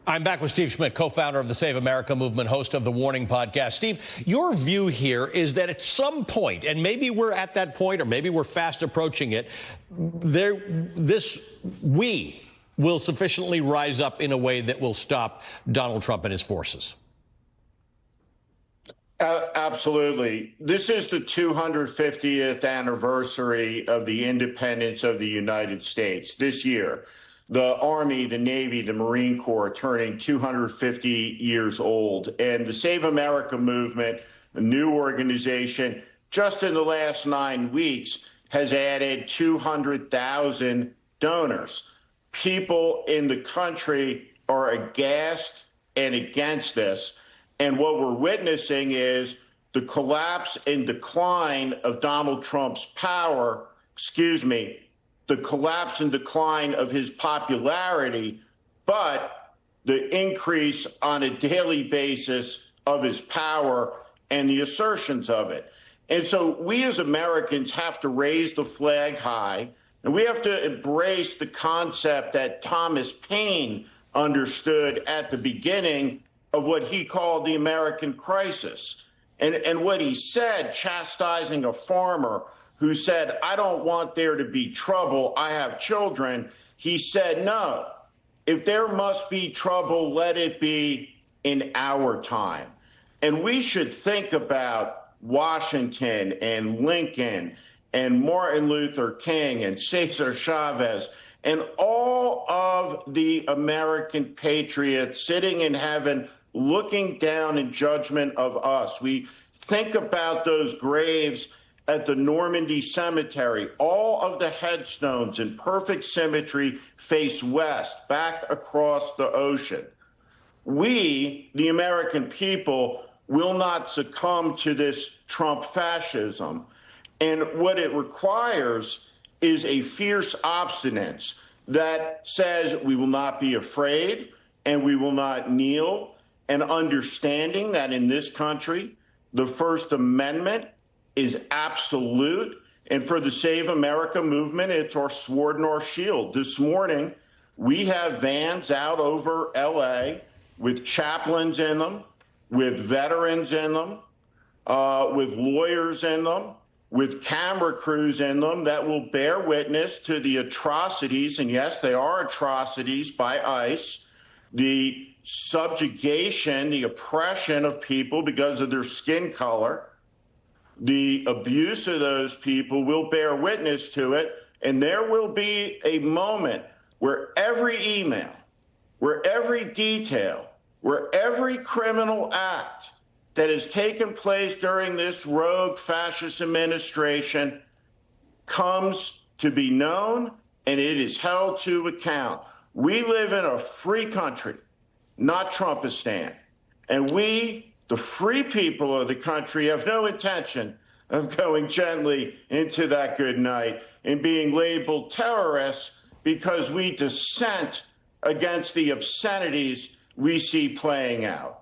I'm back with Steve Schmidt, co-founder of the Save America Movement, host of the Warning podcast. Steve, your view here is that at some point, and maybe we're at that point or maybe we're fast approaching it, we will sufficiently rise up in a way that will stop Donald Trump and his forces. Absolutely. This is the 250th anniversary of the independence of the United States this year. The Army, the Navy, the Marine Corps turning 250 years old. And the Save America movement, a new organization, just in the last 9 weeks has added 200,000 donors. People in the country are aghast and against this. And what we're witnessing is the collapse and decline of Donald Trump's power, the collapse and decline of his popularity, but the increase on a daily basis of his power and the assertions of it. And so we as Americans have to raise the flag high, and we have to embrace the concept that Thomas Paine understood at the beginning of what he called the American crisis. And what he said, chastising a farmer who said, "I don't want there to be trouble, I have children," he said, "No, if there must be trouble, let it be in our time." And we should think about Washington and Lincoln and Martin Luther King and Cesar Chavez and all of the American patriots sitting in heaven looking down in judgment of us. We think about those graves at the Normandy Cemetery. All of the headstones in perfect symmetry face west, back across the ocean. We, the American people, will not succumb to this Trump fascism. And what it requires is a fierce obstinance that says we will not be afraid and we will not kneel, and understanding that in this country, the First Amendment is absolute. And for the Save America movement, it's our sword and our shield. This morning, we have vans out over L.A. with chaplains in them, with veterans in them, with lawyers in them, with camera crews in them that will bear witness to the atrocities, and yes, they are atrocities by ICE, the subjugation, the oppression of people because of their skin color. The abuse of those people will bear witness to it, and there will be a moment where every email, where every detail, where every criminal act that has taken place during this rogue fascist administration comes to be known, and it is held to account. We live in a free country, not Trumpistan. And we, the free people of the country, have no intention of going gently into that good night and being labeled terrorists because we dissent against the obscenities we see playing out.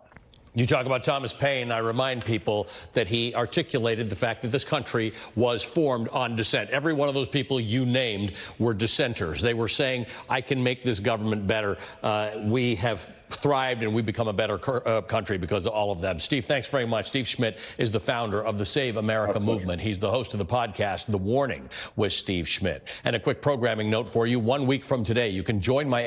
You talk about Thomas Paine. I remind people that he articulated the fact that this country was formed on dissent. Every one of those people you named were dissenters. They were saying, I can make this government better. We have thrived and we become a better country because of all of them. Steve, thanks very much. Steve Schmidt is the founder of the Save America movement. He's the host of the podcast, The Warning with Steve Schmidt. And a quick programming note for you. 1 week from today, you can join my